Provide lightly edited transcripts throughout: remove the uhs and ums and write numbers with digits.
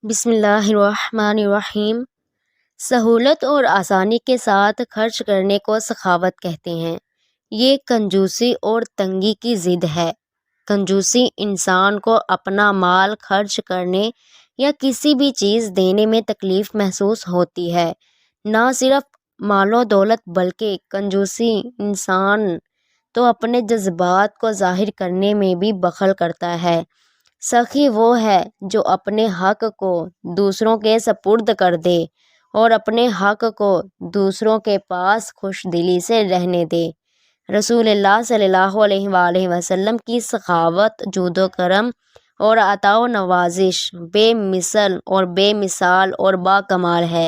بسم اللہ الرحمن الرحیم۔ سہولت اور آسانی کے ساتھ خرچ کرنے کو سخاوت کہتے ہیں۔ یہ کنجوسی اور تنگی کی ضد ہے۔ کنجوسی انسان کو اپنا مال خرچ کرنے یا کسی بھی چیز دینے میں تکلیف محسوس ہوتی ہے۔ نہ صرف مال و دولت بلکہ کنجوسی انسان تو اپنے جذبات کو ظاہر کرنے میں بھی بخل کرتا ہے۔ سخی وہ ہے جو اپنے حق کو دوسروں کے سپرد کر دے اور اپنے حق کو دوسروں کے پاس خوش دلی سے رہنے دے۔ رسول اللہ صلی اللہ علیہ وآلہ وسلم کی سخاوت، جود و کرم اور عطا و نوازش بے مثال اور با کمال ہے۔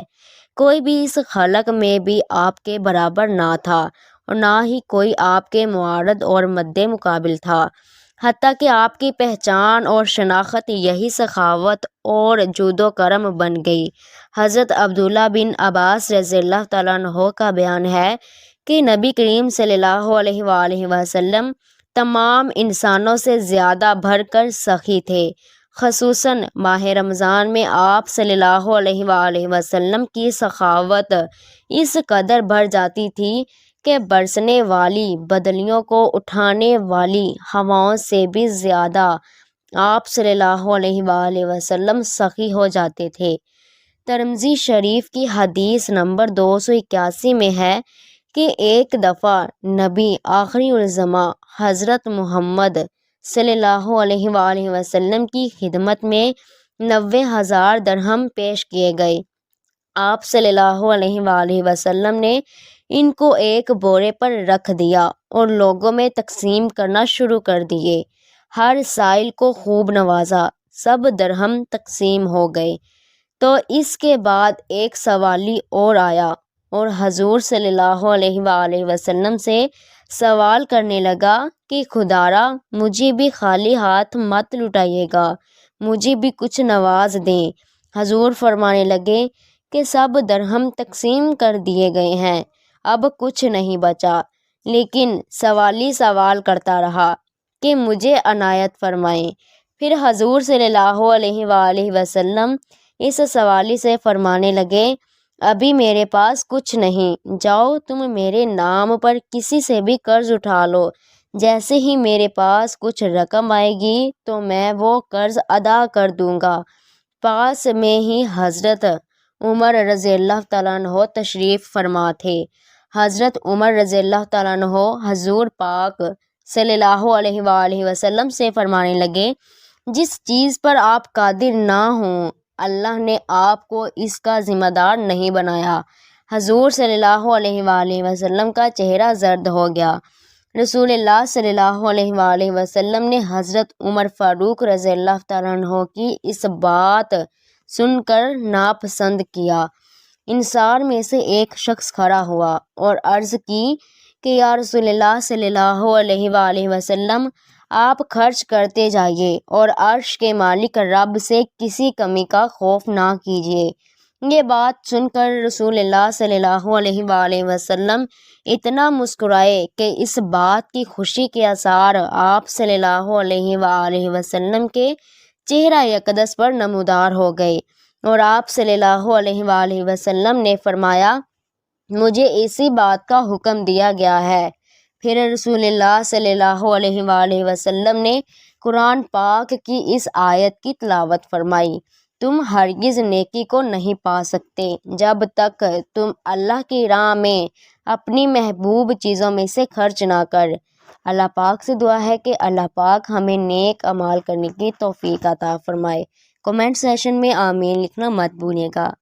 کوئی بھی اس خلق میں بھی آپ کے برابر نہ تھا اور نہ ہی کوئی آپ کے معارض اور مد مقابل تھا، حتیٰ کہ آپ کی پہچان اور شناخت یہی سخاوت اور جود و کرم بن گئی۔ حضرت عبداللہ بن عباس رضی اللہ تعالیٰ عنہ کا بیان ہے کہ نبی کریم صلی اللہ علیہ وآلہ وسلم تمام انسانوں سے زیادہ بڑھ کر سخی تھے۔ خصوصاً ماہ رمضان میں آپ صلی اللہ علیہ وآلہ وسلم کی سخاوت اس قدر بڑھ جاتی تھی کہ برسنے والی بدلیوں کو اٹھانے والی ہواؤں سے بھی زیادہ آپ صلی اللہ علیہ وآلہ وسلم سخی ہو جاتے تھے۔ ترمذی شریف کی حدیث نمبر 281 میں ہے کہ ایک دفعہ نبی آخری الزماں حضرت محمد صلی اللہ علیہ وآلہ وسلم کی خدمت میں 90,000 درہم پیش کیے گئے۔ آپ صلی اللہ علیہ وآلہ وسلم نے ان کو ایک بورے پر رکھ دیا اور لوگوں میں تقسیم کرنا شروع کر دیے۔ ہر سائل کو خوب نوازا، سب درہم تقسیم ہو گئے۔ تو اس کے بعد ایک سوالی اور آیا اور حضور صلی اللہ علیہ وآلہ وسلم سے سوال کرنے لگا کہ خدارا مجھے بھی خالی ہاتھ مت لٹائیے گا، مجھے بھی کچھ نواز دیں۔ حضور فرمانے لگے کہ سب درہم تقسیم کر دیے گئے ہیں، اب کچھ نہیں بچا۔ لیکن سوالی سوال کرتا رہا کہ مجھے عنایت فرمائیں۔ پھر حضور صلی اللہ علیہ وآلہ وسلم اس سوالی سے فرمانے لگے ابھی میرے پاس کچھ نہیں، جاؤ تم میرے نام پر کسی سے بھی قرض اٹھا لو، جیسے ہی میرے پاس کچھ رقم آئے گی تو میں وہ قرض ادا کر دوں گا۔ پاس میں ہی حضرت عمر رضی اللہ تعالیٰ عنہ تشریف فرما تھے۔ حضرت عمر رضی اللہ تعالیٰ عنہ حضور پاک صلی اللہ علیہ وآلہ وسلم سے فرمانے لگے جس چیز پر آپ قادر نہ ہوں اللہ نے آپ کو اس کا ذمہ دار نہیں بنایا۔ حضور صلی اللہ علیہ وآلہ وسلم کا چہرہ زرد ہو گیا۔ رسول اللہ صلی اللہ علیہ وآلہ وسلم نے حضرت عمر فاروق رضی اللہ تعالیٰ عنہ کی اس بات سن کر ناپسند کیا۔ انصار میں سے ایک شخص کھڑا ہوا اور عرض کی کہ یا رسول اللہ صلی اللہ علیہ وآلہ وسلم آپ خرچ کرتے جائیے اور عرش کے مالک رب سے کسی کمی کا خوف نہ کیجیے۔ یہ بات سن کر رسول اللہ صلی اللہ علیہ وآلہ وسلم اتنا مسکرائے کہ اس بات کی خوشی کے آثار آپ صلی اللہ علیہ وآلہ وسلم کے چہرہ اقدس پر نمودار ہو گئے اور آپ صلی اللہ علیہ وآلہ وسلم نے فرمایا مجھے اسی بات کا حکم دیا گیا ہے۔ پھر رسول اللہ صلی اللہ علیہ وآلہ وسلم نے قرآن پاک کی اس آیت کی تلاوت فرمائی تم ہرگز نیکی کو نہیں پا سکتے جب تک تم اللہ کی راہ میں اپنی محبوب چیزوں میں سے خرچ نہ کر۔ اللہ پاک سے دعا ہے کہ اللہ پاک ہمیں نیک اعمال کرنے کی توفیق عطا فرمائے۔ کمنٹ سیشن میں آمین لکھنا مت بھولیے گا۔